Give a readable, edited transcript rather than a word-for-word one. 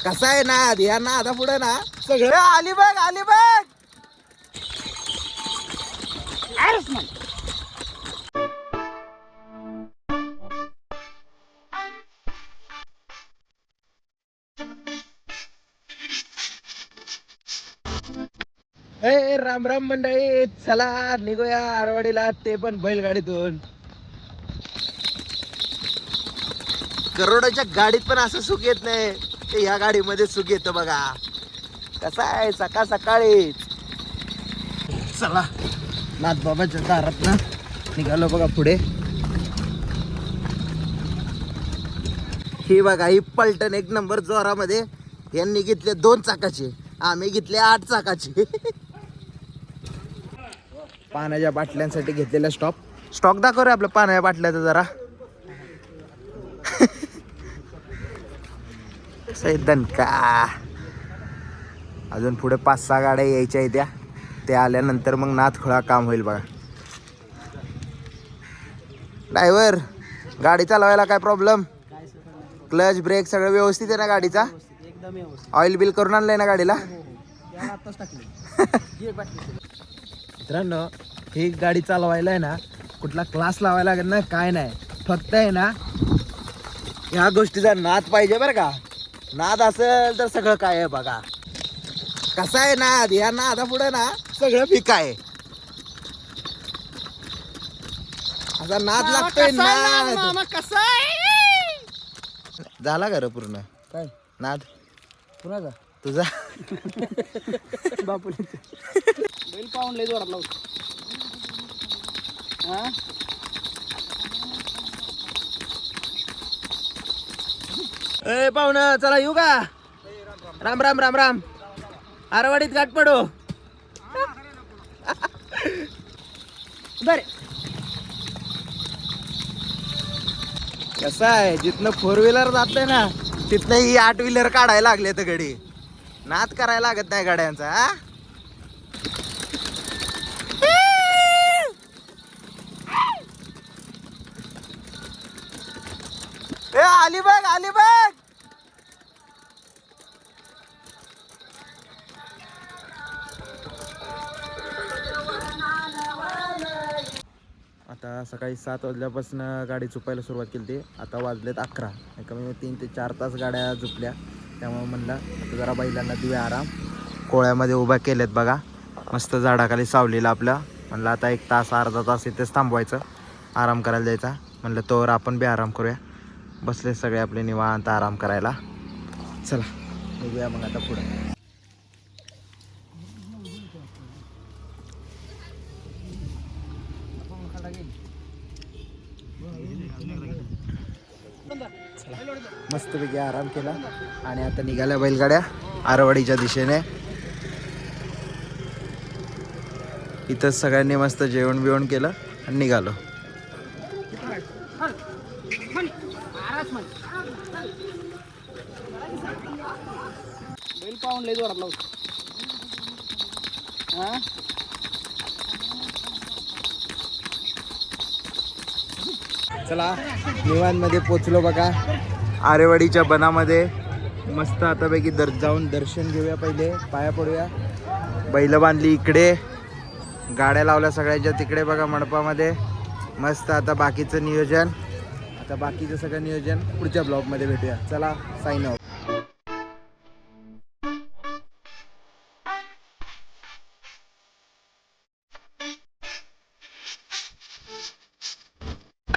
कसा आहे नाद या नादा पुढे ना सगळं आली बघ आली बघ. ए राम राम मंडळी, चला निघूया आरवाडीला, ते पण बैलगाडीतून. करोडाच्या गाडीत पण असं सुख येत नाही, ते ह्या गाडीमध्ये सुख येतं बघा. कसं आहे सकाळ सकाळीच. चला नाथबाबाच्या दारात ना निघालो बघा पुढे. ही बघा ही पलटण एक नंबर जोरामध्ये. यांनी घेतले 2 चाकाचे, आम्ही घेतले 8 चाकाचे. पाण्याच्या बाटल्यांसाठी घेतलेला स्टॉक दाखव रे आपल्या पाण्याच्या बाटल्याचा जरा. दणका. अजून पुढे 5-6 गाड्या यायच्या आहेत, ते आल्यानंतर मग नाथखोळा काम होईल बघा. ड्रायव्हर गाडी चालवायला काय प्रॉब्लेम? क्लच ब्रेक सगळं व्यवस्थित आहे ना गाडीचा? ऑइल बिल करून आणलंय ना गाडीला? मित्रांनो ही गाडी चालवायला आहे ना कुठला क्लास लावायला लागेल ना, काय नाही, फक्त आहे ना ह्या गोष्टीचा नाद पाहिजे बरं का. नाद असेल तर सगळं काय आहे बघा. कसा आहे नाद या नादा पुढे ना सगळं फिका आहे. असा नाद लागतोय नाद. कसा झाला का रे पूर्ण काय नाद कुणाचा? तुझा? बापूले बैल पाहून लय जोरात लावतो. ए पाहुणं चला येऊ का? राम राम राम राम. आरवाडीत गाठ पडू. बरे कसं आहे जिथनं 4 व्हीलर जाते ना तिथनं ही 8 व्हीलर काढायला लागले तर गडी. नाद करायला लागत नाही गाड्यांचा. ए आली बघ आली बघ. आता सकाळी 7 वाजल्यापासून गाडी चुपायला सुरुवात केली होती. आता वाजलेत 11. कमी 3 ते 4 तास गाड्या झुपल्या. त्यामुळे म्हणलं आता जरा बैलांना देऊया आराम. कोळ्यामध्ये उभा केलेत बघा मस्त झाडाखाली सावलीला आपल्या. म्हणलं आता 1 तास अर्धा तास इथेच थांबवायचं, आराम करायला द्यायचा. म्हणलं तोवर आपण बी आराम करूया. बसले सगळे आपले निवांत आराम करायला. चला निघूया मग आता पुढं. मस्तपैकी आराम केला आणि आता निघाल्या बैलगाड्या आरवाडीच्या दिशेने. इथं सगळ्यांनी मस्त जेवण बिवण केलं आणि निघालो. बैल पाहून लय जोरात लावतो. चला निवांमध्ये पोचलो बघा आरेवाडीच्या बनामध्ये. मस्त आता पैकी जाऊन दर्शन घेऊया, पहिले पाया पडूया. बैल बांधली इकडे, गाड्या लावल्या सगळ्याच्या तिकडे बघा मंडपामध्ये. मस्त आता बाकीचं नियोजन, आता बाकीचं सगळं नियोजन पुढच्या ब्लॉगमध्ये भेटूया. चला साइन ऑफ.